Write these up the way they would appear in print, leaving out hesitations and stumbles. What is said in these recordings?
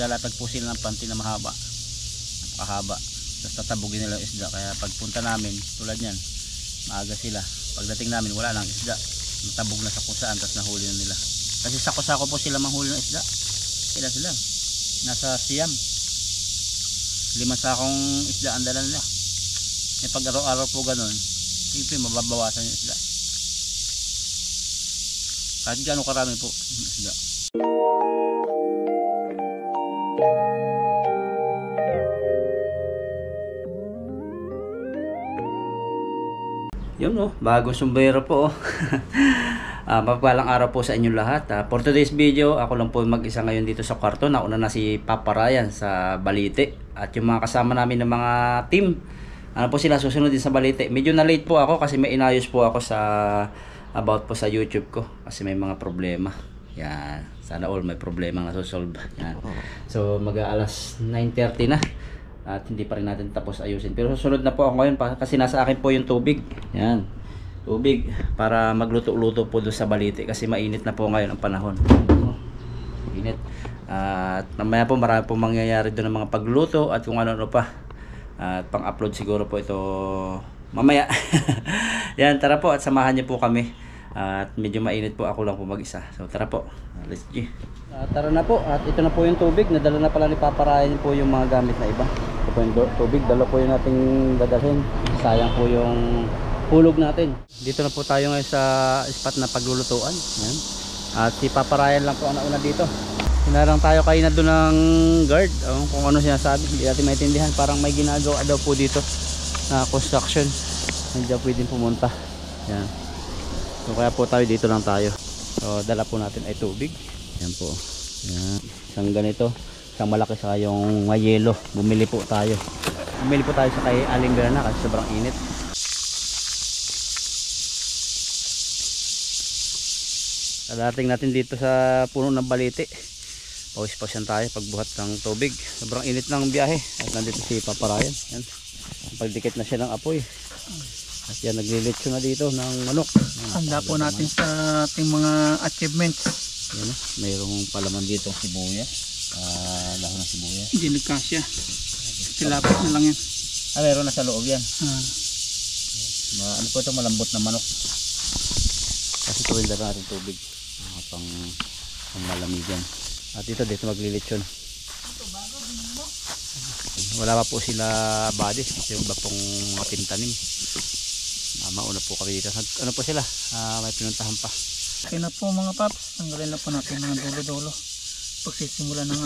maglalatag po sila ng panty na mahaba, napakahaba, tapos tatabugin nila yung isda. Kaya pagpunta namin tulad yan, maaga sila, pagdating namin wala nang isda, natabog na sa kusaan, tapos nahuli na nila. Kasi sako-sako po sila manghuli ng isda. Sila nasa Siam, 5 sakong isda ang dala nila. E pag araw-araw po ganun, siyempre mababawasan yung isda. Kahit gano'ng karami po isda. Yun bagong sumbero po mapagpalang araw po sa inyong lahat. For today's video, ako lang po mag-isa ngayon dito sa kwarto. Nauna na si Papa Ryan sa Balite. At yung mga kasama namin ng mga team, ano po sila, susunod din sa Balite. Medyo na late po ako kasi may inayos po ako about po sa YouTube ko. Kasi may mga problema. Yan. Sana all may problema na solve. Yan. So mag-aalas 9:30 na. At hindi pa rin natin tapos ayusin. Pero susunod na po ako ngayon kasi nasa akin po yung tubig. Yan. Tubig para magluto-luto po doon sa Balite kasi mainit na po ngayon ang panahon. Init. At mamaya po marami po mangyayari doon ng mga pagluluto at kung ano-ano pa. At pang-upload siguro po ito mamaya. Yan, tara po at samahan niyo po kami. At medyo mainit po, ako lang po mag-isa. So tara po. Let's go. Tara na po at ito na po yung tubig. Nadala na pala ni Papa Ryan po yung mga gamit na iba. Ito po yung tubig. Dala po yung nating dadalhin. Sayang po yung hulog natin. Dito na po tayo ngayon sa spot na paglulutuan. Yan. At si Papa Ryan lang po ang nauna dito. Hinarang tayo kayo na doon ng guard. Kung ano sinasabi, hindi natin maintindihan. Parang may ginagawa daw po dito na construction. Hindi daw pwedeng pumunta. Yan. So kaya po tayo dito lang tayo. So dala po natin ay tubig. Yan po. Yan. Isang ganito. Isang malaki sa yung mayelo. Bumili po tayo. Bumili po tayo sa kay Aling Berna kasi sobrang init. Dadating natin dito sa puno ng Balite. Pawis-pawisan tayo pagbuhat ng tubig. Sobrang init ng biyahe. At nandito si Papa Ryan. Yan. Pagdikit na siya ng apoy. At yan, naglilitsyo na dito ng manok. Handa po natin sa ating mga achievements. Yan, mayroong palaman dito sibuyas. Dahon ng sibuyas. Hindi nagkasya. Tilapit na lang yan. Mayroon na sa loob yan. Ano po ito, malambot na manok. Kasi tuwin na natin tubig. Pang malamigan. At dito maglilitsyon. Wala pa po sila body. Yung iba pong mga pintanim. Mauna po kami dito. Ano po sila? May pinuntahan pa. Okay na po mga paps. Tanggalin na po natin mga dulo-dulo. Pagsisimula ng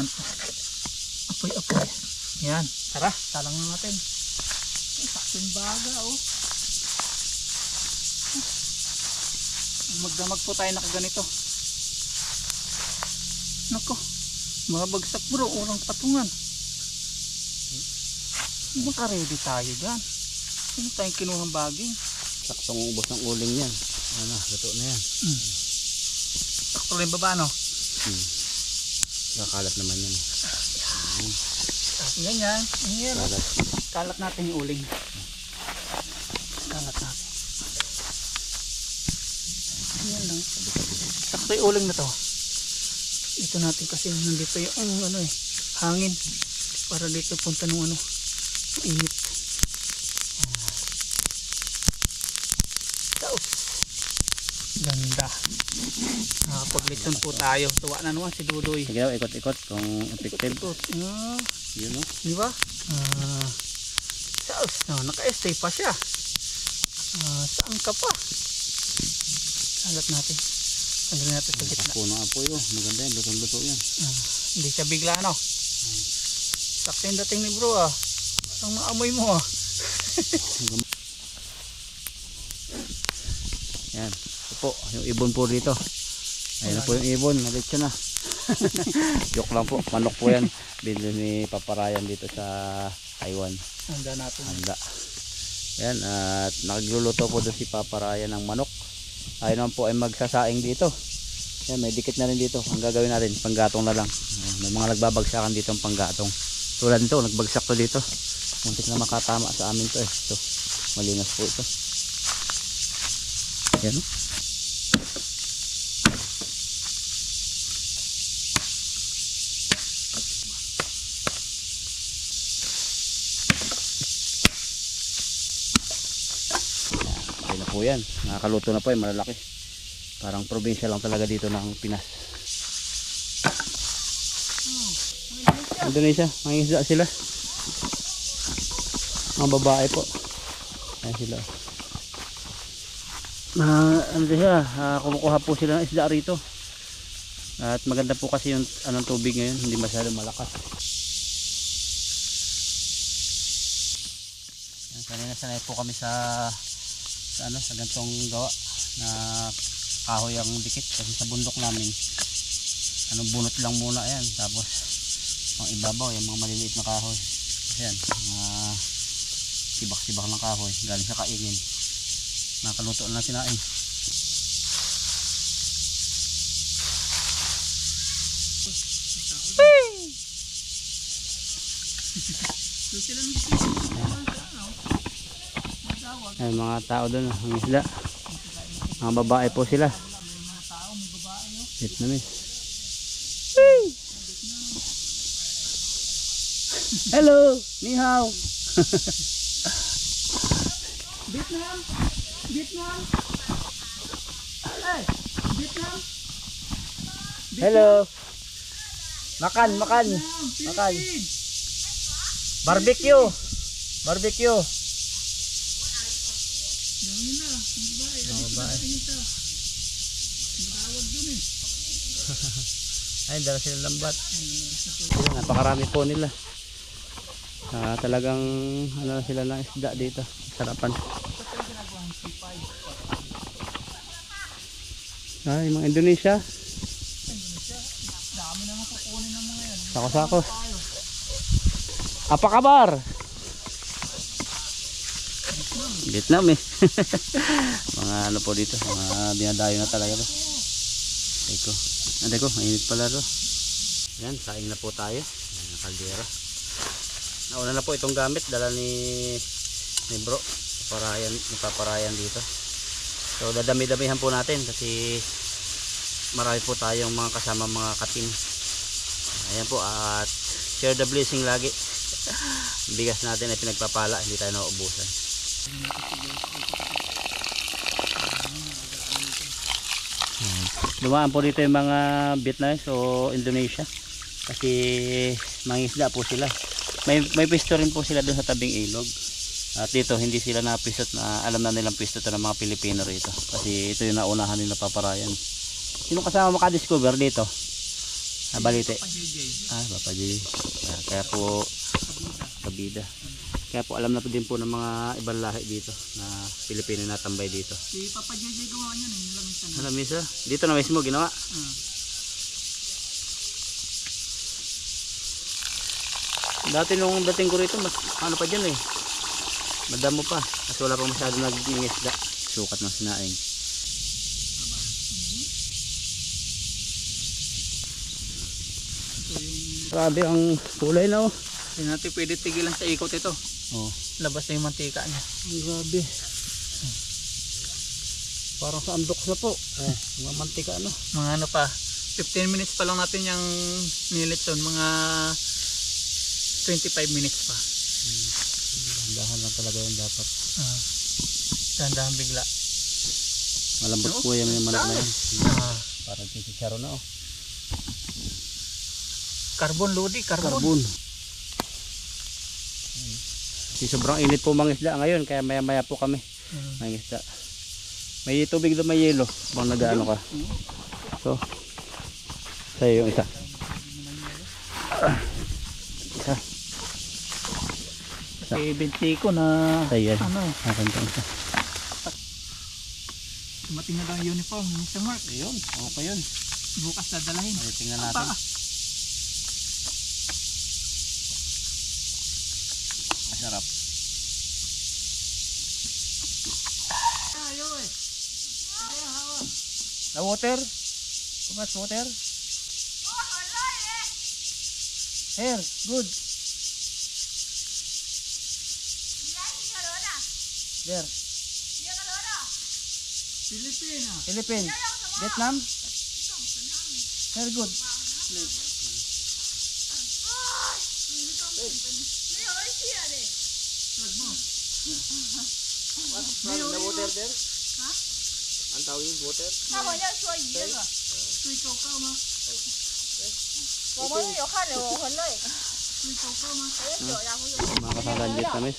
apoy-apoy. Yan. Tara, talang na natin. Sakin baga Magdamag po tayo nakaganito. Nako, mabagsak bro, urang patungan. Baka ready tayo dyan. Ano tayong kinuhang baging? Saktong ubos ng uling yan. Ano, luto na yan. Sakto rin baba no? Kakalat naman yan. Yan. Kalat natin yung uling. Kalat natin. Yan lang. Sakto yung uling na to. Ito natin kasi nandito yung hangin. Para dito punta nung init. Ganda. Paglitson po tayo. Tuwa na naman si Dudoy. Sige daw, ikot-ikot kung effective. Yun o. Di ba? Naka-stay pa siya. Saan ka pa? Salat natin. Tanggalin natin sa gitna. Puno apoy maganda yan. Lutong-luto yan. Hindi siya bigla sakto yung dating ni bro Parang maamoy mo Yan. Ito po. Yung ibon po dito. Ayun na po yung ibon. Nalitsyo na. Joke lang po. Manok po yan. Binili ni Papa Ryan dito sa Taiwan. Handa natin. Handa. Yan. At nagluluto po doon si Papa Ryan ng manok. Ayun naman po ay magsasaing dito. Yan. May dikit na rin dito. Ang gagawin natin, panggatong na lang. May mga nagbabagsakan dito ang panggatong. Tulad nito, nagbagsak to dito. Muntik na makatama sa amin to Ito. Malinas po ito. Yan. po yan. Nakakaluto na po yan, malalaki. Parang probinsya lang talaga dito ng Pinas. Indonesia, mangingisda sila. Mga babae po. Ayan sila. Ano siya, kumukuha po sila ng isda rito. At maganda po kasi yung anong tubig ngayon, hindi masyadong malakas. Yan, kanina sanay po kami sa ganitong gawa na kahoy ang dikit kasi sa bundok namin. Bunot lang muna yan, tapos ang ibabaw yung mga maliliit na kahoy. Ayan, sibak-sibak ng kahoy galing sa kaingin. Nakaluto na sinain. Ay, mga tao doon, ang isda. Mga babae po sila. Vietnamese. Hello, ni hao. Vietnam. Hey, Vietnam. Hello. Makan. Barbecue. Dami na. Babae. Matawag dun Ay, dala sila lambat. Napakarami po nila. Talagang sila ng isda dito. Sarapan. Ay, mga Indonesia. Dami na nakukunin ng mga yan. Sako-sako. Apa kabar? Vietnam eh. Mga ano po dito, mga dinadayo na talaga to. Ko, mainit pala to. Yan, saing na po tayo. Ayan, kaldera. Nauna na po itong gamit, dala ni bro. Paparayan dito. So dadami-damihan po natin kasi marami po tayong mga kasama mga katim. Ayan po, at share the blessing lagi. Bigas natin ay pinagpapala, hindi tayo nauubusan. Dumaan po dito yung mga Vietnamese o Indonesia kasi mangisda po sila. May pisto rin po sila doon sa tabing ilog. At dito hindi sila napisot na alam na nilang pisto to ng mga Pilipino rito kasi ito yung naunahan nila paparayan. Sino kasama makadiscover dito? Balite. Papa J. Kaya po kabida. Kaya po alam na po din po ng mga ibang lahi dito na Pilipino na tambay dito. Si Papa JJ gumawa niyan eh, lamisa na. Lamisa? Dito na mismo ginawa. Dati nung dating ko rito, mas ano pa dyan eh. Madamo pa. Kasi wala pa masyado nag-ingisda. Sukat ng sinaing. Grabe ang kulay na oh. Hindi natin pwede tigilan sa ikot ito. Oh. Labas na yung mantika niya. Ang grabe. Parang sa andok na po. Mga mantika ano. Mga ano pa. 15 minutes pa lang natin yung nilit doon. Mga 25 minutes pa. Dahan lang talaga yung dapat. Dahan bigla. Malambot po yung manok na yan. Parang chicharo na oh. Carbon Lodi, carbon. Sobrang init po mangisda ngayon kaya maya maya po kami mangisda. May tubig doon, may yelo bang nag-ano ka. So sa'yo yung isa. Kasi binti ko na Ayan. ano. Akin to isa. Dumating na daw yung uniform, Mr. Mark. Ayun, okay yun. Bukas dadalahin. Ay, tingnan natin. Masarap. The water? Too much water? Here, good. There. Philippines. Vietnam? Very good. What's from the water there? Ang tawag yung water? 那我要说鱼了。水手高吗？我们有看着我很累，水手高吗？我的脚然后就 Mga kasalan Vietnamese.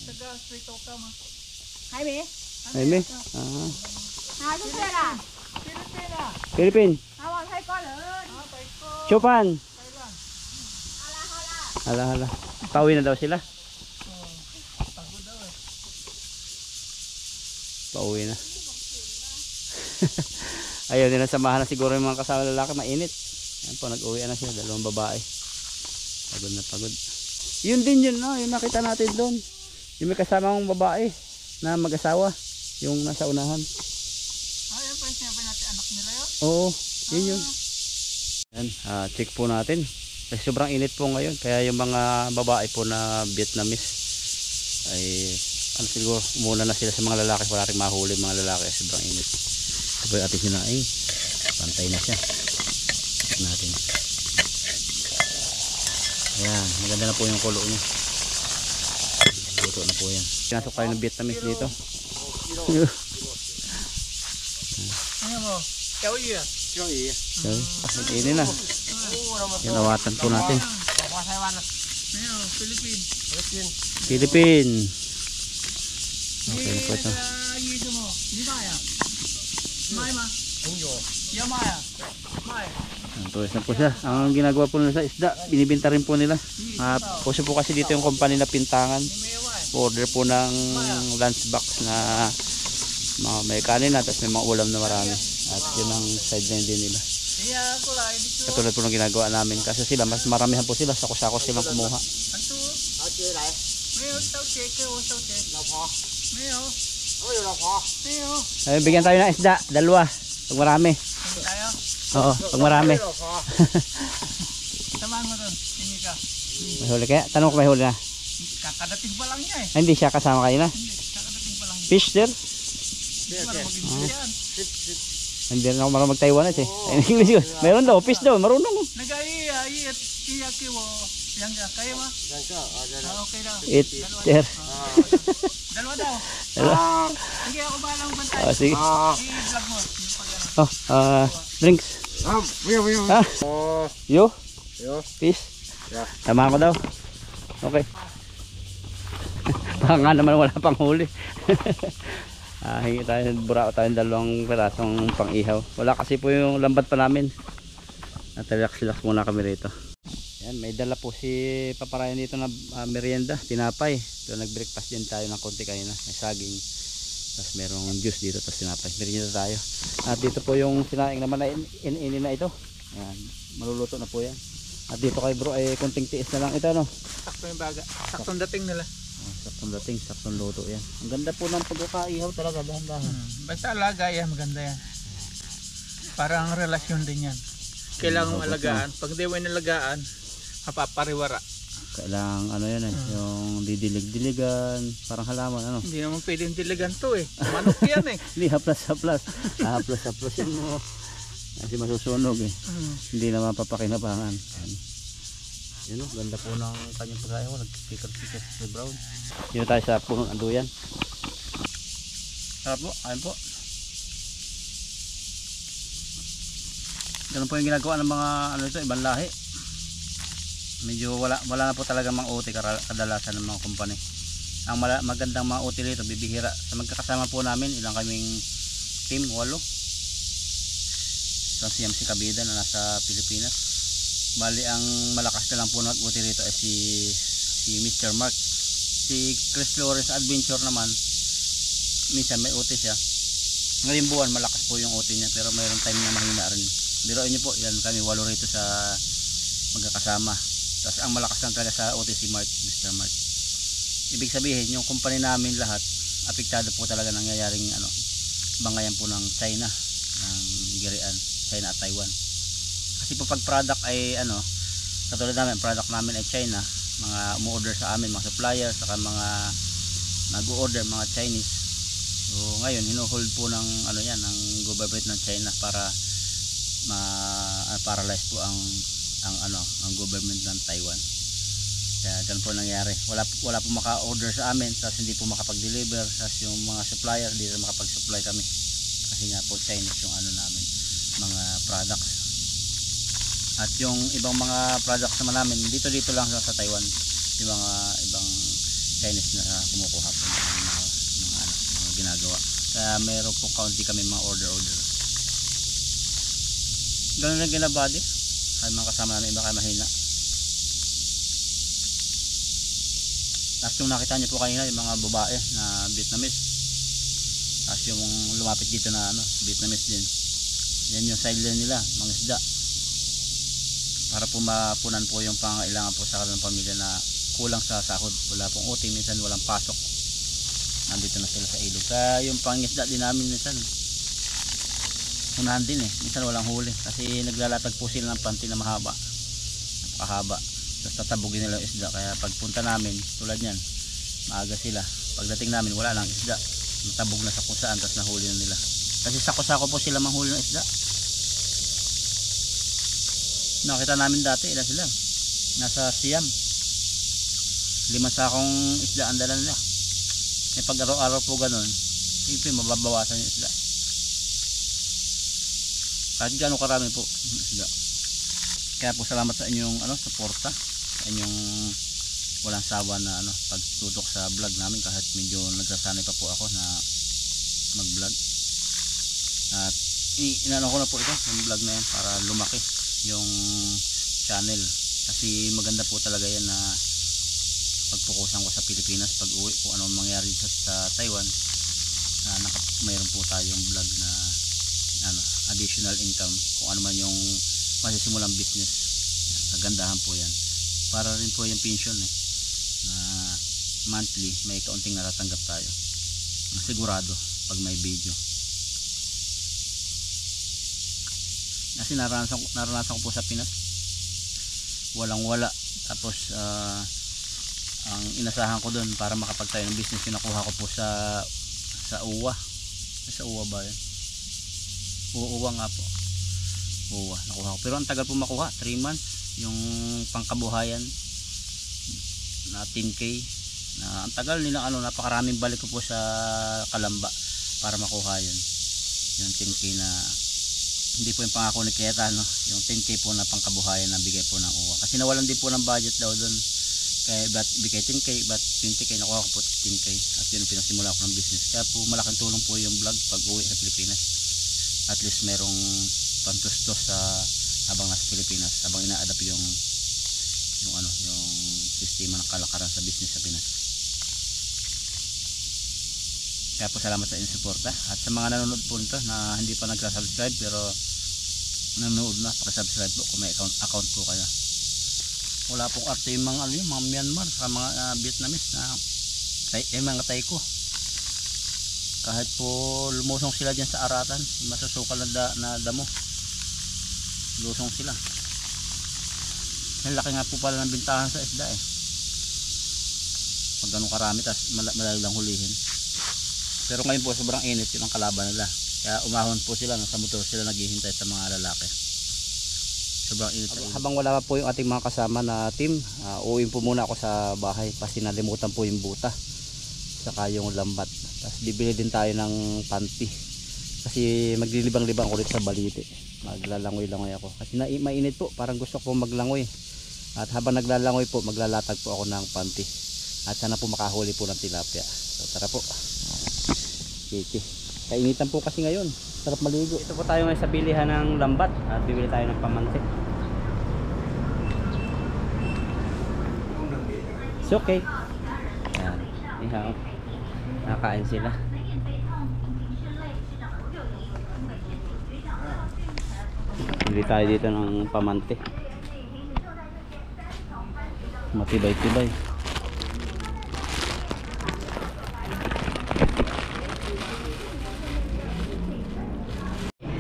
这个水手高吗？还没， Ay, me. 拿就对了，菲律宾啊， Philippine. 拿往太高了。 啊，北哥， Chupan. 台湾， Hala, hala. Pauwi na daw sila. 哦，pagod daw eh. Pauwi na. Ayaw din samahan na siguro yung mga kasama lalaki. Mainit. Ayan po, nag-uwi na sila. Dalawang babae. Pagod na pagod. Yun din yun, no? Yung nakita natin doon. Yung may kasama kong babae na mag-asawa. Yung nasa unahan. Ah, yan pa yung sinabi natin anak nila yun? Oo, yun yun. Yan, check po natin. Kasi sobrang init po ngayon. Kaya yung mga babae po na Vietnamese ay ano siguro, umuna na sila sa mga lalaki. Wala rin mahuli mga lalaki. Sobrang init. Ito po yung ating sinaing. Pantay na siya. Check natin. Ayan, maganda na po yung kulo niya. Luto na po yan. Pinasok tayo ng Vietnamese dito. Ano mo? Chow yu. Okay, nag-ini na. Yan, awatan po natin. Ano, Philippine. Philippine. Okay po ito. 鱼什么？你卖呀？卖吗？要卖呀？卖。 Tuwis na po siya. Ang ginagawa po nila sa isda, binibinta rin po nila. Puso po kasi dito yung company na pintangan. Order po ng lunch box na may kanin na, tapos may mga ulam na marami. At yun ang sideline din nila. Katulad po ng ginagawa namin. Kasi sila, mas maramihan po sila. Sako-sako silang kumuha. Ay, bigyan tayo ng isda. Dalawa. Pag marami. Oo, pag marami. Samahan mo doon. Tingin ka. May huli kaya? Tanong ko may huli na. Kakadating pa lang niya eh. Ay, hindi siya kasama kayo na. Hindi, kakadating pa lang. Fish there? Hindi mo mag-ibig yan. Hindi rin ako marunong mag-Taiwanese eh. Ay, English yun. Mayroon daw, fish daw, marunong. Nag-iya, iyaki mo. Yang ka, kaya ma? Okay daw. Eat there. Dalawa daw. Sige, ako balang bantay. Sige. I-vlog mo. Yung pag ano. Drinks. You? Fish? Tama ko daw. Okay. Baka nga naman wala pang huli. Hingi tayo, burao tayo dalawang perasong pang ihaw. Wala kasi po yung lambat pa namin. Relax muna kami rito. Yan, may dala po si Paparayan dito na merienda, tinapay. So nag-breakfast din tayo ng konti kanina. May saging. Tapos merong juice dito, tapos tinapay. Merienda tayo. At dito po yung sinaing naman na in na ito. Yan, maluluto na po yan. At dito kay bro ay konting tiis na lang ito, no? sakto yung baga. Saktong dating nila. Saktong dating, saktong luto yan. Ang ganda po ng pagkakaihaw talaga, dahan-dahan. Basta alaga yan, maganda yan. Parang relasyon din yan. Kailangan alagaan. Pag di mo inalagaan, mapapariwara. Kailangan ano yan eh, yung didilig-diligan, parang halaman, ano? Hindi naman pwedeng diligan to eh. Manok yan eh. Hindi, haplas. Haplas yun mo. Kasi masusunog eh. Hindi na mapapakinabangan. Yun o, ganda po ng kanyang pagkain mo. Nagpikat-pikat sa brown. Dito tayo sa punong anduyan. Sarap po, ayun po. Ganun po yung ginagawa ng mga ano ito, ibang lahi. Medyo wala na po talaga mga uti kadalasan ng mga kumpanya. Ang magandang mga uti dito bibihira. Sa magkakasama po namin, ilang kaming team, 8. So si Kabida na nasa Pilipinas. Bali ang malakas na lang po nag-uti rito ay si Mr. Mark. Si Chris Flores Adventure naman, minsan may uti siya. Ngayong buwan malakas po yung uti niya, pero mayroong time na mahina rin. Biroin niyo po, yan kami 8 rito sa magkakasama. Tapos ang malakas lang talaga sa uti si Mark, Mr. Mark. Ibig sabihin yung company namin lahat apektado po talaga nangyayaring bangayan po ng China, ng Girian, China at Taiwan. Kasi po pag product ay katulad namin, product namin ay China, mga umu-order sa amin, mga supplier, saka mga nag-order mga Chinese. So ngayon hinuhold po ng ng government ng China para paralyze po ang government ng Taiwan. Kaya ganun po nangyari. Wala po maka-order sa amin, tapos hindi po makapag-deliver, tapos yung mga supplier hindi na makapag-supply kami. Kasi nga po Chinese yung ano namin, mga products. At yung ibang mga products naman namin, dito lang sa Taiwan, yung mga ibang Chinese na kumukuha po ng mga ginagawa. Kaya meron po kaunti kami mga order. Ganun lang ginabody. Kaya mga kasama namin iba kaya mahina. Tapos yung nakita niyo po kanina yung mga babae na Vietnamese. Tapos yung lumapit dito na Vietnamese din. Yan yung sideline nila, mga isda. Para po mapunan po yung pangailangan po sa kanilang pamilya na kulang sa sahod. Wala pong uti, minsan walang pasok. Nandito na sila sa ilog. Kaya yung pangisda din namin minsan unahan din minsan walang huli kasi naglalatag po sila ng panty na mahaba, napakahaba, tapos tatabugin nila yung isda. Kaya pagpunta namin tulad yan, maaga sila, pagdating namin wala lang isda, natabog na sa kung saan, tapos nahuli na nila kasi sako-sako po sila manghuli ng isda. Nakita namin dati ilan sila, nasa Siam, 5 sakong isda ang dala nila. Pag araw-araw po ganun, siyempre mababawasan yung isda. Kahit gano'ng karami po isda. Kaya po salamat sa inyong suporta, sa inyong walang sawa na pagtutok sa vlog namin kahit medyo nagsasanay pa po ako na mag vlog. At inano ko na po ito yung vlog na yan para lumaki yung channel, kasi maganda po talaga yan na pagpukusan ko sa Pilipinas pag uwi po ano mangyari sa Taiwan, mayroon po tayong vlog na additional income, kung ano man yung masisimulang business. Kagandahan po yan, para rin po yung pension na monthly may kaunting natatanggap tayo, sigurado pag may video. Kasi naranasan ko po sa Pinas, walang wala, tapos ang inasahan ko doon para makapagtayo ng business yung nakuha ko po sa UWA. Sa UWA ba yan? UWA nga po, UWA nakuha ko, pero ang tagal po makuha, 3 months yung pangkabuhayan na 10K na ang tagal nila, napakaraming balik ko po sa Kalamba para makuha yun, yung 10K na hindi po yung pangako ni Keta, yung 10K po na pangkabuhayan na bigay po ng UWA, kasi nawalan din po ng budget daw doon. Kaya ba't bigay 10K, ba't 20K, nakuha ko po 10K, at yun pinasimula ko ng business. Kaya po malaking tulong po yung vlog pag uwi sa Pilipinas. At least merong pantustos sa habang nasa Pilipinas, habang ina-adapt yung sistema ng kalakaran sa business sa Pinas. Kaya po salamat sa inyong suporta, at sa mga nanonood po nito na hindi pa nagsa-subscribe pero nanonood na, paki-subscribe po kung may account po kayo. Wala pong arte yung mga Myanmar sa mga Vietnamese na mga Taiko. Kahit po lumusong sila dyan sa aratan, masusukal na damo, lusong sila. Ang laki nga po pala ng bintahan sa isda pag ganun karami, tas madali lang hulihin. Pero ngayon po sobrang init, yun ang kalaban nila, kaya umahon po sila, sa motor sila naghihintay sa mga lalaki. Sobrang init. Habang wala pa po yung ating mga kasama na team, uuwi po muna ako sa bahay kasi nalimutan po yung buta saka yung lambat. Tapos bibili din tayo ng panty kasi maglilibang-libang ulit sa Balite. Maglalangoy-langoy ako kasi mainit po, parang gusto ko maglangoy. At habang naglalangoy po, maglalatag po ako ng panty at sana po makahuli po ng tilapia. So tara po. Kiki. Kainitan po kasi ngayon, sarap maligo. Ito po tayo ngayon sa bilihan ng lambat at bibili tayo ng pamanti. It's okay. Yan. Ihaw. Nakain sila. Bili tayo dito ng pamanti. Matibay-tibay.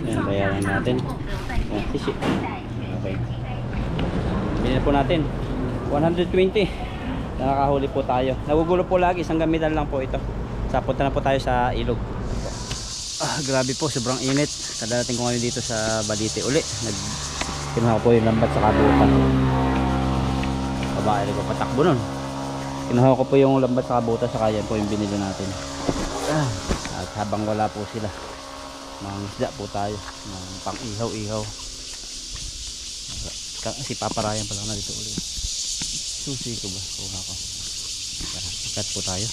Ayan, bayaran natin. Okay. Bilhin po natin 120. Nakakahuli po tayo. Nagugulo po lagi, isang gamitan lang po ito. Punta na po tayo sa ilog. Grabe po, sobrang init. Kadarating ko ngayon dito sa Balite uli. Kinuha ko po yung lambat sa kabutan. babae nagpapatakbo nun. Kinuha ko po yung lambat sa kabuta sa kayan po yung binili natin. At habang wala po sila, mangisda po tayo ng pang ihaw-ihaw. Si Paparayan pala na dito ulit. Susi ko ba? Kuha ko. Ikat po tayo.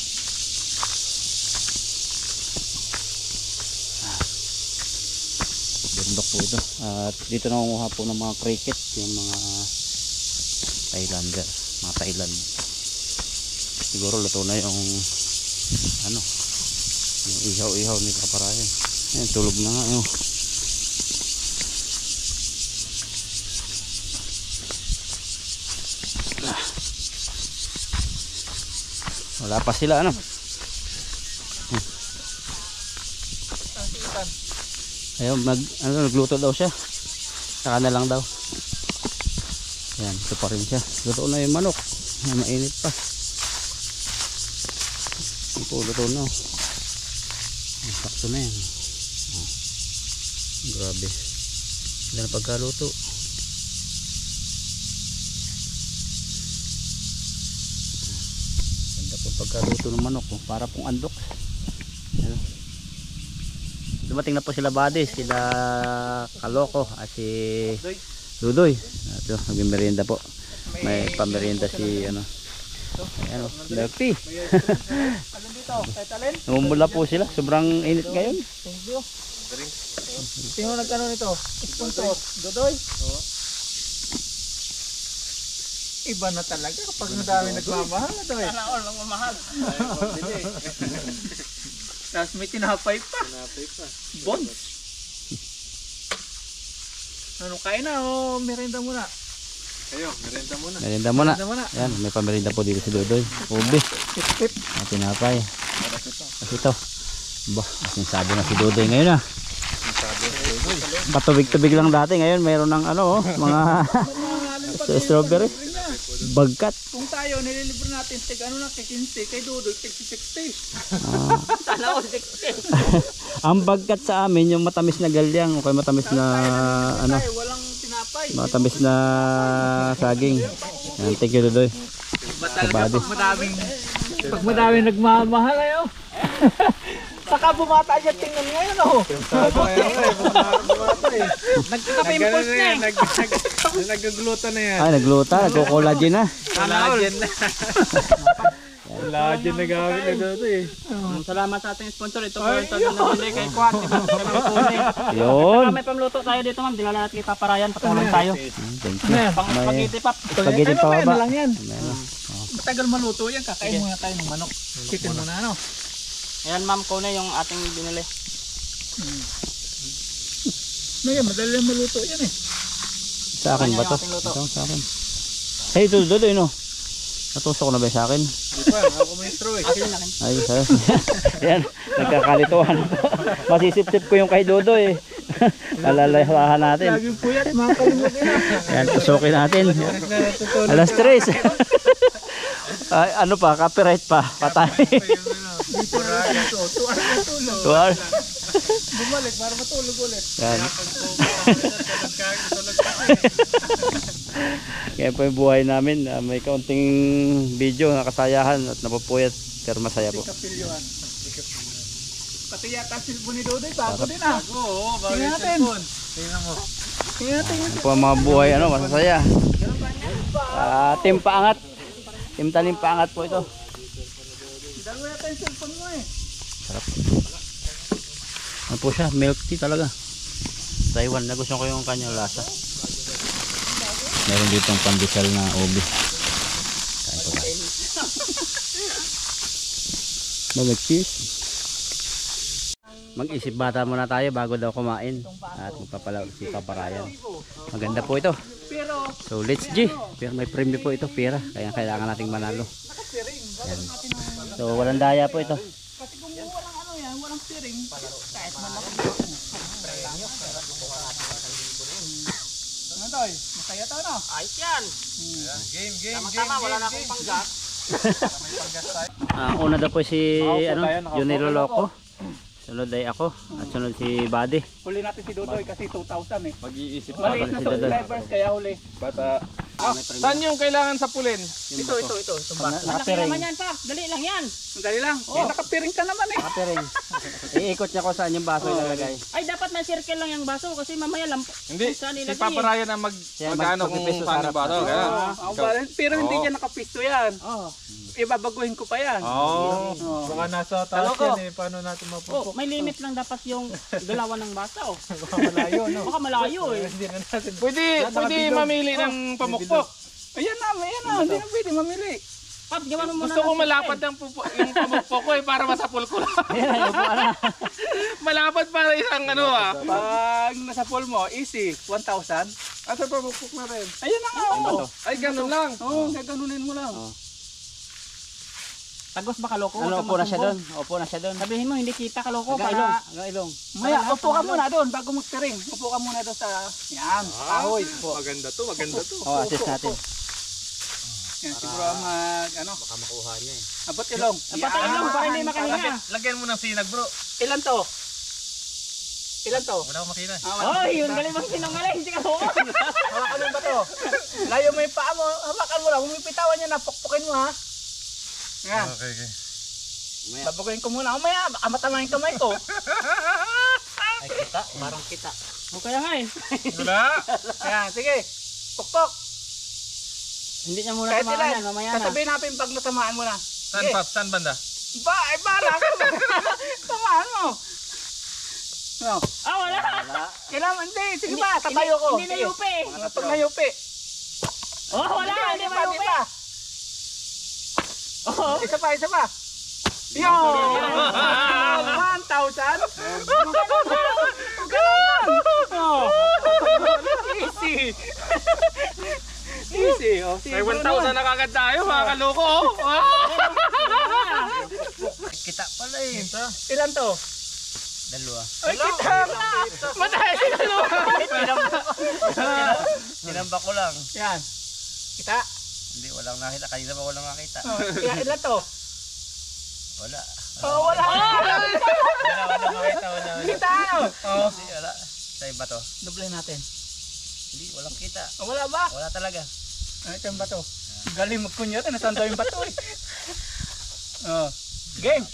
Bundok po ito. At dito nangunguha po ng mga cricket, yung mga Thailander, mga Thailand. Siguro luto na yung ano, yung ihaw-ihaw ni Paparayan. Ayan, tulog na nga yun. Wala pa sila ano. Ayun, nagluto daw siya. Saka na lang daw. Ayan, ito pa rin siya. Luto na yung manok. Mainit pa. Luto na. Sakto na yan. Grabe. Hindi na pagkaluto. Ganda po pagkaluto ng manok. Para pong andok. Ayan. Dumating na po sila Buddy, sila Kaloko at si Dudoy. Ito, nagmerienda po. May pamerienda si ano. Ano, milk tea. Namumula po sila, sobrang init ngayon. Thank you. Sino nagkano nito? Sponsor, Dudoy? Oo. Iba na talaga kapag madami nagmamahal, Dudoy. Sana all nagmamahal. Tapos may tinapay pa. Bond. Ano, kain na o merienda muna? Ayo, merienda muna. Merienda muna. Yan, may pamerienda po dito si Dudoy. Ubi. Tip-tip. At tinapay. Kasi ito. Bah, sinasabi na si Dudoy ngayon ah. Patubig-tubig lang dati. Ngayon mayroon ng ano, mga strawberry. Bagkat. Kung tayo nililibre natin tig ano na kay 15 kay Dudoy tig 60. Sana all 60. Ang bagkat sa amin yung matamis na galyang o kaya matamis na ano, Walang tinapay. matamis na saging. Yan, thank you Dudoy. Pag madaming nagmamahal ayo. Saka bumata dyan tingnan ngayon oh. Nagkaka-pimples na eh. Nagagluto na yan. Ay, nagluta, nagko-collagen na. Collagen na. Collagen na gamit na dito eh. Salamat sa ating sponsor. Ito po ito na nabili kay Kwat. Yun. May pamluto tayo dito ma'am. Dinala natin kay Paparayan. Patulong tayo. Thank you. May Spaghetti pap. spaghetti pa ba? lang yan. Matagal maluto yan. Kakain muna tayo ng manok. Chicken muna ano. Ayan ma'am, kone yung ating binili. Madali lang maluto yan eh. Sa akin ba to? Ito sa akin. Hey, ito Dudoy no. Natusok na ba sa akin? Hindi pa, ako may straw eh. Ay, sorry. Yan, nagkakalituhan. Masisip-sip ko yung kay Dudoy eh. Palalayahan natin. Laging puyat, makakalimutin na. Yan, tusukin natin. Alas 3. Ay, ano pa, copyright pa. Patay. Dito na ito. 2 hours na tulog. 2 hours. Bumalik para matulog ulit. Yan. Kaya po yung buhay namin. May kaunting video, nakasayahan at napupuyat. Pero masaya po. Kapilyuhan. Pati yata silbo ni Dudoy, bago din ah. Oo, bago Tingnan yung natin. cellphone. Tingnan mo. Tingnan natin. Ito po ang mga buhay, ano, masasaya. Team Paangat. Team Talim Paangat po ito. Dalawa yata yung cellphone mo eh. Sarap. Ano po siya? Milk tea talaga. Taiwan. Nagustuhan ko yung kanyang lasa. Meron ditong pandesal na ubi. Kain po tayo. Milk cheese. Mag-isip bata muna tayo bago daw kumain. At magpapalaw si Paparayan. Maganda po ito. So let's G. Pero may premium po ito. Pera. Kaya kailangan nating manalo. Yan. So walang daya po ito. Kasi kung walang ano yan, walang steering. Kahit man lang. Ano tayo? Masaya tayo na. Ayos yan. Game. Tama, wala na akong panggas. Una daw po si ano, yung niloloko. Sunod ay ako. At sunod si Buddy. Huli natin si Dudoy kasi 2,000 eh. Mag-iisip Maliit na si Dudoy. subscribers kaya huli. Bata. Saan yung kailangan sapulin? Ito. Itong baso. Malaki naman yan, Paps. Dali lang yan. Dali lang. Eh, nakapiring ka naman eh. Kapering. Iikot niya kung saan yung baso ilalagay. Ay, dapat may circle lang yung baso kasi mamaya Hindi, saan si ilagay Papa Ryan ang mag-ano kung magpipisto saan sa yung bato. Kaya, Pero hindi niya nakapisto yan. Oh. Ibabaguhin ko pa yan. Oo. Baka nasa taas Taloko. yan eh, paano natin Oh, mapupok? may limit lang dapat yung galawan ng baso. Baka malayo, no? Baka malayo eh. Hindi na natin. Pwede mamili ng pamukpok. Ayan na. Hindi na pwede mamili. Paps, gawa mo muna. Gusto ko malapad yung pamukpok ko eh, para masapul ko lang. Malapad para isang ano ah. Pag nasa pool mo, easy. 1,000. Asa pamukpok na rin? Ayan na nga. Oh. Ay, ganun lang. Oo, gaganunin mo lang. Tagos ba kaloko? Ano, upo na siya doon? Upo na siya doon. Sabihin mo, hindi kita kaloko Hanggang ilong. para... Hanggang ilong. Maya, upo ka muna doon bago magtiring. Upo ka muna doon sa... Yan, kahoy. Maganda to, maganda to. Oh, assist natin. Yan, siguro ano, Baka makuha niya eh. abot ilong. Patay lang para hindi makahinga. Lagyan mo ng sinag bro. Ilan to? Ilan to? Wala akong makita. Oh, yun, galing mong sinungaling, hindi kaloko. Hawakan mo ba to? Layo mo yung paa mo. Hawakan mo lang. Humipitawan niya na. Pukpukin mo ha. Yan. Okay. Babaguhin ko muna. Umaya, baka matama yung kamay ko. Ay, kita. Parang kita. O kaya nga eh. Wala. Yan, sige. Pukpok. Hindi niya muna Kahit tumakan ilan. yan, mamaya na. Sasabihin natin pag natamaan mo na. Saan Sige. Paps? Saan banda? Bara ka ba? Tamaan mo. No. Ah, wala. Kailangan, hindi. Sige ba, tatayo ko. Hindi na Sige. yupi. Pag nayupi. Oh, wala, hindi pa, mayupi. pa. Oh, Isa pa. Yo! 1,000? Galing! Oh. Easy. Easy. Oh, May 1,000 na kagad tayo mga kaloko. Kita pala eh. Ilan to? Dalawa. Ay, kita! Matay si dalawa! Sinamba ko lang. Yan. Kita? Hindi, walang nakita. Kanina pa walang nakita. Oh, ilan to? Wala. Oh, wala. Wala makita. Wala. Kita ano? Oh. Hindi, wala. Sa iba to. Doble natin. Hindi, walang kita. Oh, wala ba? Wala talaga. Ano ito yung bato? Galing magkunyata. Nasaan daw yung bato eh? Oh. Game.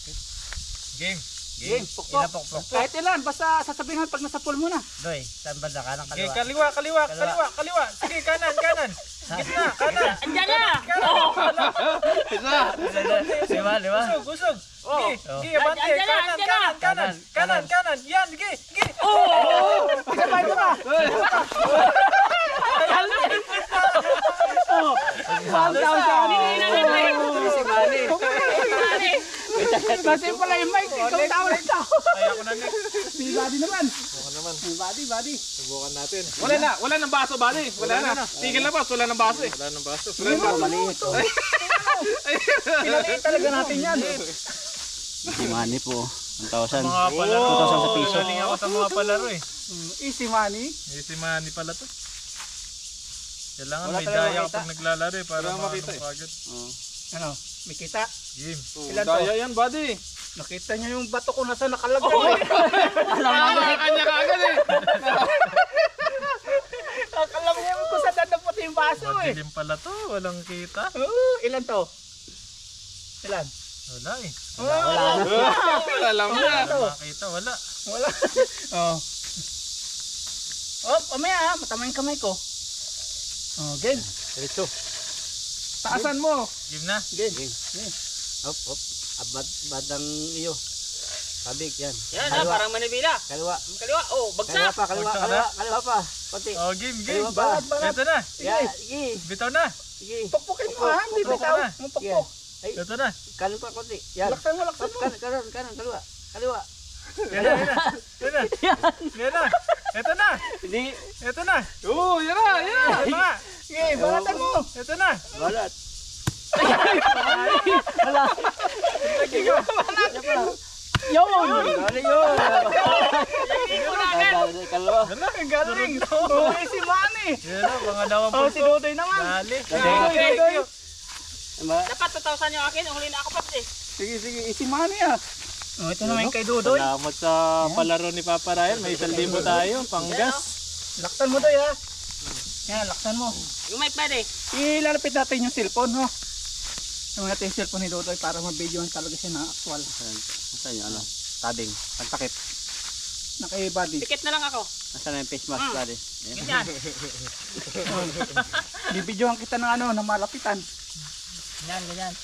Game. Game. Pukpok. Inapokpok. Kahit ilan. Basta sasabihin pag nasa pool mo na. Doy, saan banda? Kanang Okay, kaliwa. kaliwa. Sige, kanan. Gitna, kanan. andyan na. Lima. Gusog. Oh. Gi, abante. Kanan. Yan, gi. Isa pa. Oh. 1,000. Kasi pala yung mic. Ikaw tawag ito. Ay, ako na next. Si Buddy naman. Ako naman. Buddy. Subukan natin. Wala nang baso, buddy. Wala na. Tigil na Paps, wala nang baso eh. Wala ng baso. Maliit. Pinaliit talaga natin yan. Easy money po. 1,000. Mga palaro. 2,000 sa piso. Galing ako sa mga palaro eh. Easy money. Easy money pala to. Kailangan Wala may talaga daya makita. pag naglalaro eh, para Wala makita makita eh. agad. Ano? May kita. Game. Ilan to? Daya yan, buddy. Nakita niyo yung bato ko nasa nakalagay. Kanya ka agad eh. Alam niyo kung saan dadapot yung baso eh. Madilim pala to, walang kita. Ilan to? Ilan? Wala eh. Wala Alam mo na. to? Makita, wala. Wala. Oh. Oh, mamaya matama yung kamay ko. Oh, game. Diretso. Taasan mo. Game na. Game. Up. Badang iyo. Kabig yan. Yan ha, parang manibila. Kaliwa. Kaliwa, oh, Kaliwa bagsak. pa. Kaliwa pa. Konti. Oh, game. Kaliwa pa. Ito na. Yan. Sige. Bitaw na. Sige. Pukpukin mo ha, hindi Pukpok bitaw. na. Mo pukpok. Ito na. Kanan pa konti. Yan. Laksan mo. Kanan. Kaliwa. Yan na. Ito na. Hindi. Ito na. Oo, yan na. Ito na. Okay, balatan mo. Ito na. Balat. Yun. Dali yun. Kaliwa. Ang galing. Oh, si Manny. Yan na, mga dawang Oh, si Dodoy naman. Dali. Dodoy. Dapat 2,000 yung akin, huli na ako Paps eh. Sige, si Manny ah. Oh, ito naman kay Dodoy. Salamat sa palaro ni Papa Ryan. May 1,000 tayo. Panggas. Laktan mo doy ha. Yan, laksan mo. Yung mic pwede. Ilalapit natin yung cellphone, no? Yung natin yung cellphone ni Dodoy para ma-videoan talaga siya na actual. Nasaan yung ano? Tabing. Pagtakip. Naka-body. Pikit na lang ako. Nasaan na yung face mask buddy? Ganyan. Bibidyohan kita ng ano, ng malapitan. Ganyan, ganyan.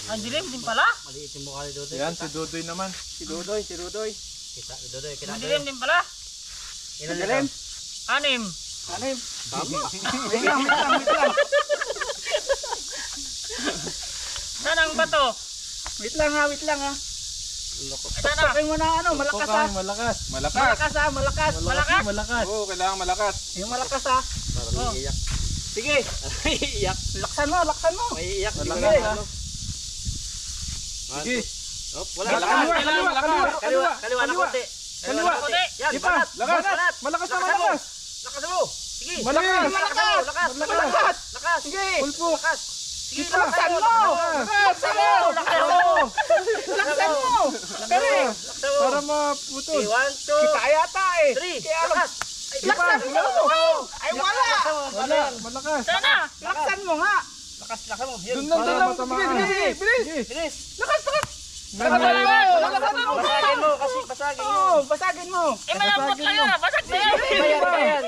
Ang dilim din pala. Maliit yung mukha ni Dodoy. Yan, si Dudoy naman. Si Dodoy. Kita ni Dodoy. Ang dilim din pala. Ilan Galing. nito? 6. Ano yun? Tama. Wait lang. Saan ang bato? Wait lang ha. Saan na? Sabihin mo na ano, malakas ha. Malakas. Malakas ha, malakas. Malakas. Oo, kailangan malakas. Yung malakas ha. Parang iiyak. Sige, Iiyak. laksan mo. May iiyak. Sige. Sige. Wala. Kaliwa na konti. Kaliwa. Yan, Di pa. Lakas. Malakas na malakas. Lakas mo. Sige. Malakas. Lakas. Sige. Pulpo. Sige, Laksan mo. Laksan mo. Pero Para maputol. 1, 2, kita yata eh. 3. Kaya alam. Lakas. Laksan mo. Ay wala. Wala. Malakas. Sana. Laksan mo nga. Lakas mo. Doon lang. Matamaan. Bilis. Bilis. Lakas. Basagin mo kasi basagin mo. Oo, basagin mo. Malambot lang yun. Basag na yan. Ayan.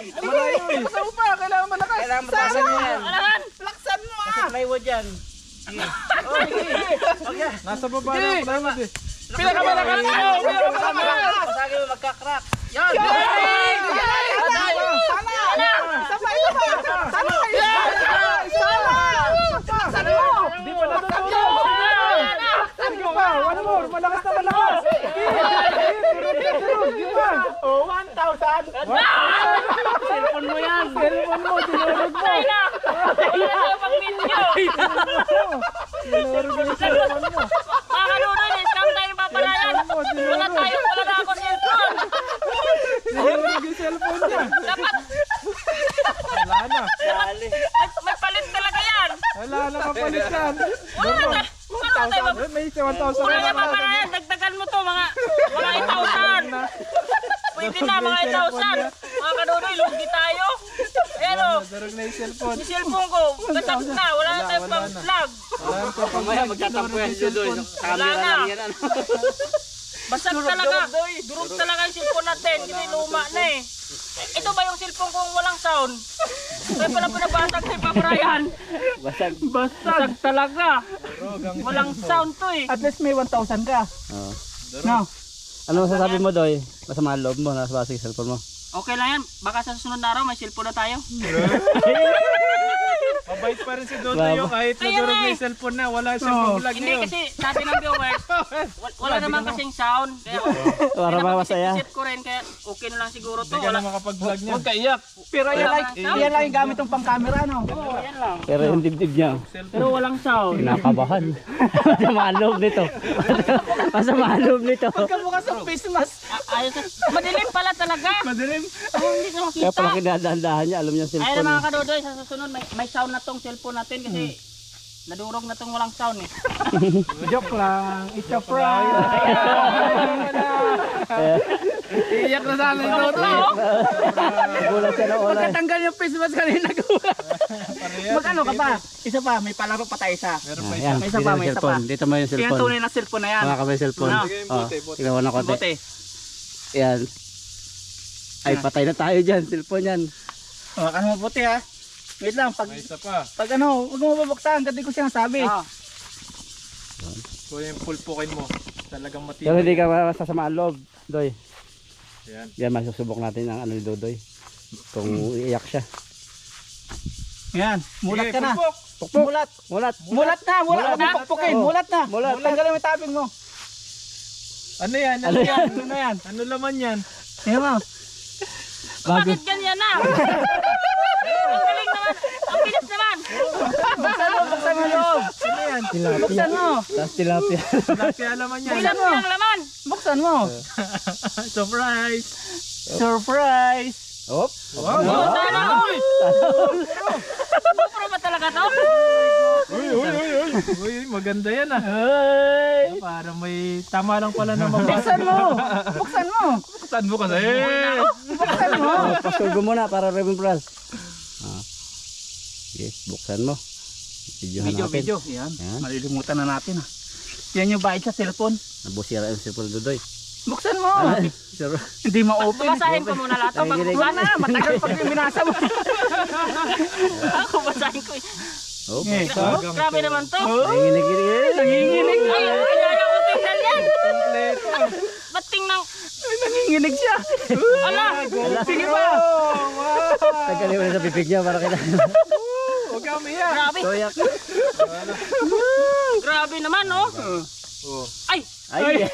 Basa mo pa, kailangan malakas. Kailangan matasan mo yan. Alahan. Laksan mo ah. Plywood yan. Nasa baba na plywood eh. Pinakamalakas mo. Basagin mo magkakrak. Yan. Di pa natutulog. Sige pa. One more. Malakas na malakas. Di pa. Oh, 1,000. Cellphone mo yan. Cellphone mo. Dinurog mo. Ay na. Wala na pang video. Dinurog yung cellphone mo. Mga kanunoy, scam tayo paparayan. Wala na ako cellphone. Dinurog yung cellphone niya. Dapat Wala na. may palit talaga yan. Wala na kapalit yan. Wala na. Ano tayo May 1,000 Wala na na. paparayan. Dagdagan mo to mga 8,000. Pwede na mga 8,000. Mga kanunoy, lugi tayo. Ayan o. Darog na yung cellphone. Yung cellphone ko, gasap na. Wala na tayong pang vlog. Wala na Mamaya magtatampo yan si Dodoy. Sa camera Wala na. lang yan. Basag talaga. Durog talaga yung cellphone natin. Kasi luma na eh. Ito ba yung cellphone kong walang sound? Kaya pala pinabasag kay Pa Brian. Basag. Basag talaga. Walang sound to eh. At least may 1,000 ka. Oo. No. Ano masasabi mo, Doy? Masama ang loob mo, nasa basig cellphone mo. Okay lang yan. Baka sa susunod na araw may cellphone na tayo. Mabait pa rin si Dodoy yung kahit nadurog na yung cellphone na. Wala siyang vlog Hindi ngayon. kasi sabi ng viewers, wala naman kasing sound. Kaya Para masaya. isip ko rin kaya okay na lang siguro to. Hindi ka na Wala. makapag-vlog niya. Huwag ka iyak. Pero yan lang yung gamit ng pang-camera, no? Oo, yan lang. Pero yung dibdib niya, Pero walang sound. kinakabahan. Masama ang loob nito. Masama ang loob nito. Kamukha sa face mask. Ayos. Madilim pala talaga. Madilim. Oh, hindi ko Kaya pala makita. kinadahan-dahan niya, alam niya Ayun cellphone. mga kadodoy, sa susunod may sound na tong cellphone natin kasi nadurog na tong walang sound eh. Joke lang. It's a prank. Iyak na sana yung Dodoy. Gulat siya ng oras. Pagkatanggal yung face mask kanina gawa. Magkano ka pa? Isa pa, may palaro pa tayo isa. Meron pa Yan, May isa dito pa, yung may isa cellphone. pa. Dito mo yung Yan cellphone. tunay na cellphone na yan. Mga kamay cellphone. Ano? Sige, Oh, bote, bote. tingnan mo na konti. Bote. Yan. Ay, patay na tayo dyan. Cellphone yan. Oh, ano mabuti ha? Wait lang, pag May isa pa. ano, huwag mo babuksan, kasi ko sinasabi. Ah. Kung yung pulpukin mo, talagang Pero hindi matibay. ka masasama ang loob, Doy. Yan. Yan, masusubok natin ang ano ni Dodoy. Kung iiyak siya. Yan, mulat Sige, ka na. pulpok. Mulat. Mulat. Mulat na, Mulat huwag na. mo pukpukin. Oh. Mulat na. Mulat. Tanggalin mo yung taping mo. Ano yan? Ano yan? Ano yan? Ano laman yan? Yan mo. Bago. Bakit ganyan na? Ang galing naman. Ang bilis naman. Buksan mo loob. Ano yan? Buksan mo. Tapos tilapia. Tilapia laman yan. Buksan mo. Ang laman. Buksan mo. Surprise! Surprise. Op. Wow! Sana. GoPro ba talaga to? Uy, uy, uy, uy! Uy, maganda yan ah. Ay! Para may tama lang pala na mabasa. Buksan mo! Buksan mo! Buksan mo kasi. Buksan mo! Pastor ko muna para Reverend Pral. Yes, buksan mo. Videohan natin. Video. Yan. Yan. Malilimutan na natin ah. Yan yung bayad sa cellphone. Nabusira yung sipol Dudoy. Buksan mo! Sir, Hindi ma-open. Basahin ko muna lahat. Ay, ginig. Wala na! Matagal pag binasa mo. Ako basahin ko. oh, Eh, Grabe naman to. nanginginig. nanginginig. Ay, ayaw ko tingnan yan. Kompleto. Ba't tingnan? Ay, nanginginig siya. Ala! Sige pa. Tagalin mo na sa pipig niya para kita. Huwag ka umiyak. Grabe. Toyak. Grabe naman, oh. Ay! Ay,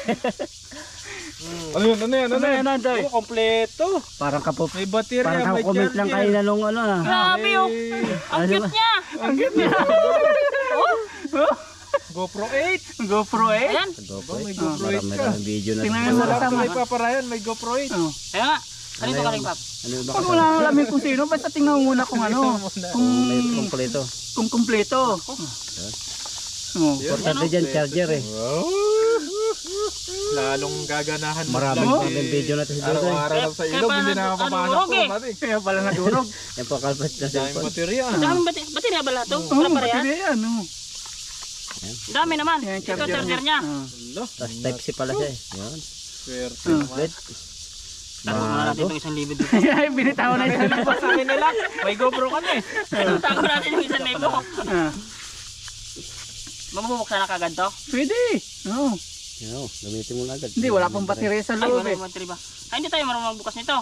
Ano yun? Ano yun? Ano yun? Nanday? Oh, kompleto. parang kapop. May baterya, Parang may comment lang kayo na nung ano na. Grabe, oh. Ang cute niya. Ang cute niya. GoPro 8. GoPro eh. Ayan. May GoPro 8 ka. Marami video na. Tingnan mo Wala kasama. may paparayan, may GoPro 8. Oh. Kaya nga. Ano ito kaling pap? Ano ba Pag kasi? wala nang alamin kung sino, basta tingnan mo muna kung ano. May kompleto. Kung kumpleto. Oh. Importante dyan, charger eh. Lalong gaganahan. Maraming video natin si Dudoy. Araw-araw lang sa ilog, hindi na mapapasok durog ko. eh. Pati. Kaya pala nadurog. Yan po kalpat na Daming cellphone. baterya. Ang daming baterya ba lahat to? Oo, Wala pa rin yan? baterya yan. Oh. Ang dami naman. Yan, Ito ang charger niya. Oh. Tapos type C pala siya eh. Yan. Swerte Oh. naman. Wait. Tago muna natin itong 1,000 dito. Ay, binitawan na isa. Sabi nila, may GoPro kami. Tago natin yung 1,000. Ah, Mamubuksan na kagad to? pwede. Oh. Yan o, gamitin mo na agad. Hindi, wala pang baterya sa Ay, loob wala eh. yung battery ba? Ay, hindi tayo marunong magbukas nito.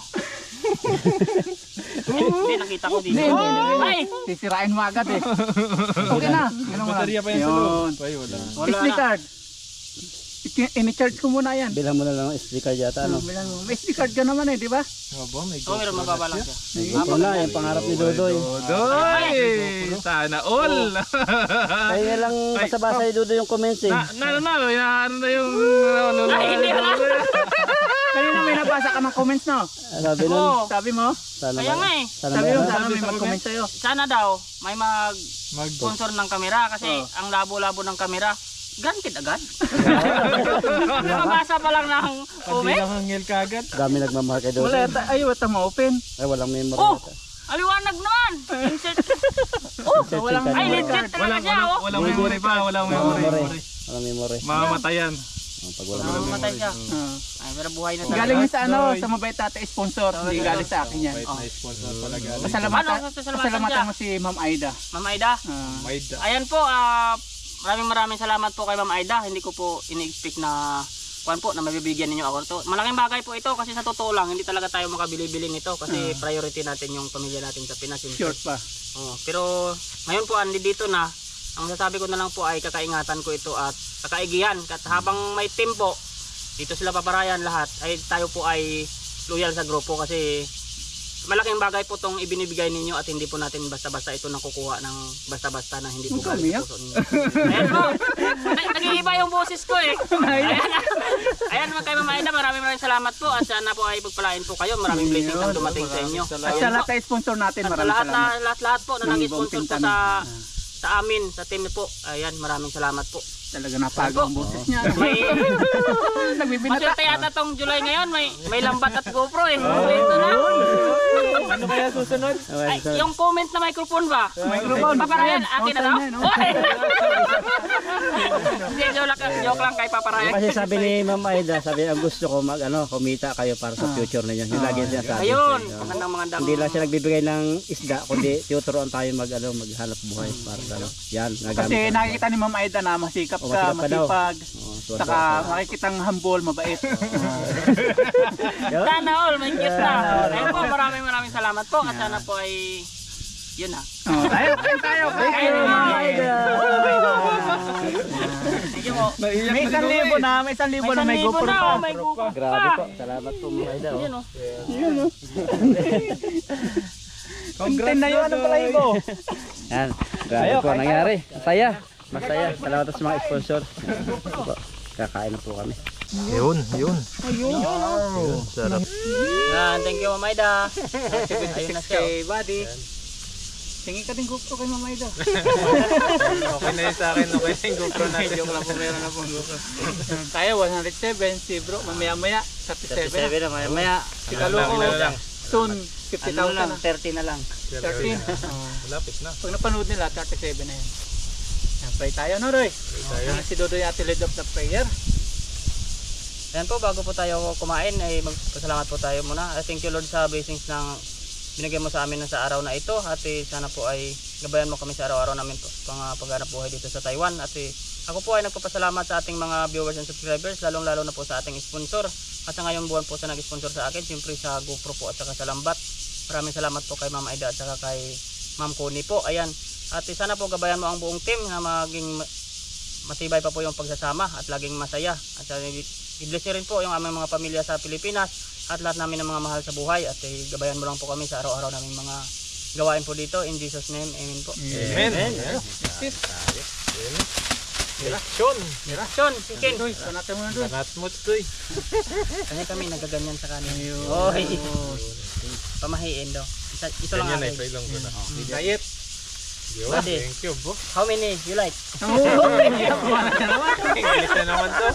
Hindi, nakita ko dito. Hindi. Ay! Sisirain mo agad eh. Okay na. Yun ang Baterya pa yan sa loob. Ay, wala. Wala SD na. card. I-charge ko muna yan. Bilhan mo na lang ang SD card yata ano. Bilang mo. May SD card ka naman eh, di ba? Aba, may Oo, meron mababa lang siya. Ito na, yung pangarap ni Dudoy. Dodoy! Sana all! Kaya lang basa-basa ni Dudoy yung comments eh. Ano na yung... Ay, hindi wala. Kanina may nabasa ka ng comments no? Sabi nun, Oo. Sabi mo? sana Kaya nga eh. Sana Sabi mo, meron. sana may sa mag-comment sa'yo. Sana daw, may mag-sponsor ng kamera kasi ang labo-labo ng kamera, granted agad. Nakabasa pa lang ng comment. Bilang hangil kagad. Dami nagmamahal kay Wala Dudoy. yata, ay wata ma-open. Ay, walang memory Oh! yata. Aliwanag naman! Insert. Oh! Walang Ay, memory legit card. talaga siya, oh! Walang memory pa, walang memory. Walang memory. Mamamatayan. Pag walang Mamatay siya. Ah. Ay, pero buhay na talaga. Galing yun sa ano, sa Mabait Tata sponsor. Hindi galing sa akin yan. Wait, na sponsor pala galing. Pasalamatan, Ano, sasalamatan pasalamatan siya? mo si Ma'am Aida. Ma'am Aida. Ah. Maida. Ayan po, maraming salamat po kay Ma'am Aida. Hindi ko po ini-expect na na mabibigyan ninyo ako to. Malaking bagay po ito kasi sa totoo lang hindi talaga tayo makabili-bili nito kasi priority natin yung pamilya natin sa Pinas. Short pa. Oh, pero ngayon po andi dito na. Ang sasabi ko na lang po ay kakaingatan ko ito at kakaigihan. At habang may team po, dito sila paparayan lahat, ay tayo po ay loyal sa grupo kasi malaking bagay po itong ibinibigay ninyo at hindi po natin basta-basta ito nakukuha ng basta-basta na hindi po galing sa puso ninyo. Ayan po, nag-iiba yung boses ko eh. Ayan mga kay Ma'am Aida, maraming salamat po at sana po ay pagpalain po kayo. Maraming blessings ang dumating sa inyo. At sa lahat ng sponsor natin, At sa maraming salamat. lahat po na Ng nag-sponsor po buong sa amin, sa team po. Ayan, maraming salamat po. Talaga napago ang boses niya. May Nagbibinata. maswerte yata tong July ngayon, may lambat at GoPro eh. Ito na. Ano kaya susunod? Ay, yung comment na microphone ba? Microphone. Paparayan, akin na daw? Outside na, no? Oy! Hindi, joke lang kay Paparayan. Kasi sabi ni Ma'am Aida, sabi ang gusto ko kumita kayo para sa future ninyo. Yung lagi niya sabi. Ayun, magandang mga damo. Hindi lang siya nagbibigay ng isda, kundi tuturuan tayo maghanap buhay para sa yan, nagamit. Kasi nakikita ni Ma'am Aida na masikap Oh, ka, masikap ka daw. masipag. Oh, Saka makikitang humble, mabait. Sana all, may cute na. Ayun po, maraming salamat po. At sana po ay, yun na. Oh, tayo. Thank you, Ma'am Aida. Thank you po. May 1,000 na, may 1,000 na, may GoPro na, pa. may GoPro pa. Grabe po. Salamat po Ma'am Aida. Yun oh. Content na yun, anong palay mo? Yan. Grabe po nangyari. Masaya. Salamat sa mga sponsor. Kakain na po kami. Yun. Yan, thank you Ma'am Aida. Ayun na siya. buddy. Tingin ka din GoPro kay Mama Ida. Okay na yun sa akin. Okay na yung GoPro natin. Joke lang po, meron na po GoPro. Kaya 107, si bro, mamaya-maya, 37 na. 37 na, maya. Si Kaloko, lang. soon, 50,000 Ano lang, na. 30 na lang. 13. Malapit na. Pag napanood nila, 37 na yan. Yan, pray tayo, no, Roy? Si Dodoy Ate lead of the prayer. Ayan po, bago po tayo kumain ay magpasalamat po tayo muna. Thank you Lord sa blessings ng binigay mo sa amin sa araw na ito. At sana po ay gabayan mo kami sa araw-araw namin po paghanap buhay dito sa Taiwan. At ako po ay nagpapasalamat sa ating mga viewers and subscribers, lalong-lalo na po sa ating sponsor. At sa ngayong buwan po sa nag-sponsor sa akin, siyempre sa GoPro po at saka sa Lambat. Maraming salamat po kay Ma'am Aida at saka kay Ma'am Connie po. Ayan. At sana po gabayan mo ang buong team na maging matibay pa po yung pagsasama at laging masaya. At i-bless rin po yung aming mga pamilya sa Pilipinas at lahat namin ng mga mahal sa buhay. At gabayan mo lang po kami sa araw-araw naming mga gawain po dito. In Jesus name, amen po. Amen. Direksyon. Direksyon, chicken. Doy, panatan mo na, Doy. Banat mo ito eh. Kanya kami nagaganyan sa kanin. Oy. Pamahiin daw. Ito lang Ganyan ay akin. pailong ko na. Diet. Yo, Buddy. thank you, bo. How many you like? English na naman to.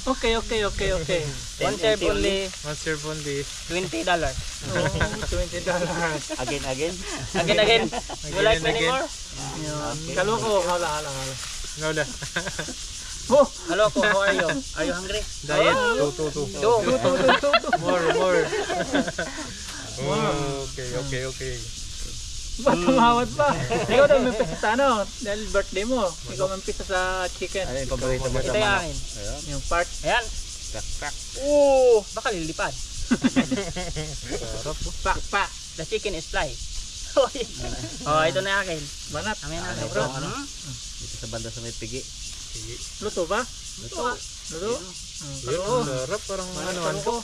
Okay. One serve only One serve only. $20. $20. Again. Again. You like many again. more? Kaloko, hala. Nola. Oh, Hello po, how are you? Are you hungry? Diet. Do. More. Okay. ba't tumawad pa? Ikaw daw may pisa sa ano, dahil birthday mo. Ikaw may pisa sa chicken. Ano yung paborito mo Ito sa yung manok? akin. Yung part. Ayan. Krak. Oo, baka lilipad. Sarap po. Pa. The chicken is fly. Oh, ito na yung akin. Banat. Amin na, Ano bro. ito, ano? Dito sa banda sa may pigi. Luto ba? Luto. Luto? Yun, sarap. Parang ano Kaloko.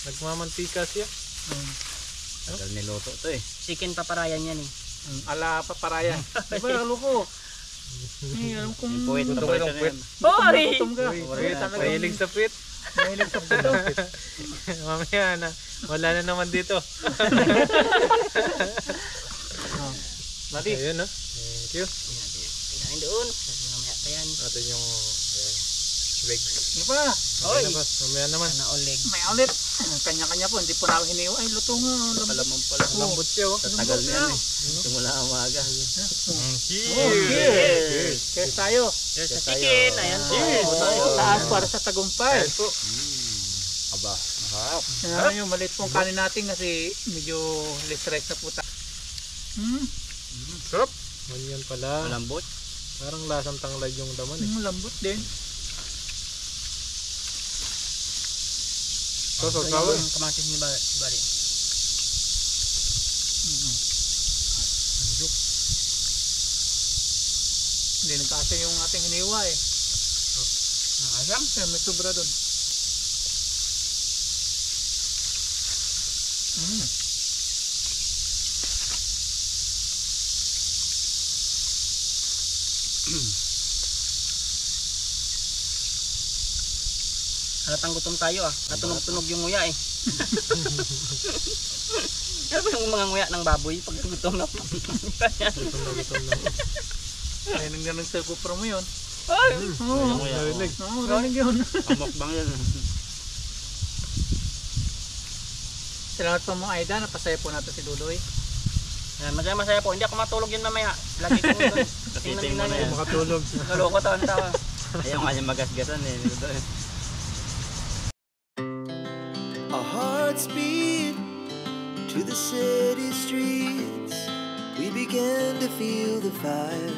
nagmamantika siya. Tagal niluto to eh. Chicken paparayan yan eh. Ala paparayan. Diba, kaloko? Alam kong... Puwit na Luto puwit ng na puwit. yan. Boy! Gutom ka. Wait, mahilig sa pit. Mahilig sa puto. Mamaya na. Wala na naman dito. Buddy. Ayun, no? Thank you. Pinahin doon. Mamaya pa yan. Atin yung legs. Di ba? Okay na ba? Mamaya naman. Na oleg. May ulit. Kanya-kanya po. Hindi po namin hiniwa. Ay, luto nga. Palamang pala. Lambot siya, oh. Tagal na yan eh. Simula ang umaga. Cheers! Cheers tayo. There's a chicken. Ayan po. Taas para sa tagumpay. Ayan po. Aba. Harap. Yan yung maliit pong kanin natin kasi medyo less rice na po tayo. Sarap. Ganyan pala. Malambot. Parang lasang tanglad yung laman eh. Lambot din. So, Ito yung kamatis ni Bari. Hindi nagkasa yung ating hiniwa eh. Ang asam. Kaya may sobra doon. Halatang gutom tayo ah. Natunog-tunog yung nguya eh. Ano ba yung mga nguya ng baboy pag gutom na? Ay, nang sa GoPro mo yun. Ay! Oo. Narinig. Oo, rinig yun. Pamukbang yan. Salamat po mga Aida. Napasaya po natin si Dudoy. Masaya po. Hindi ako matulog yun mamaya. Lagi ko doon. Kasiting mo na yan. Makatulog. Naloko tawa. Ayaw nga niya magasgasan eh. Niluto eh. Our hearts beat to the city streets. We began to feel the fire.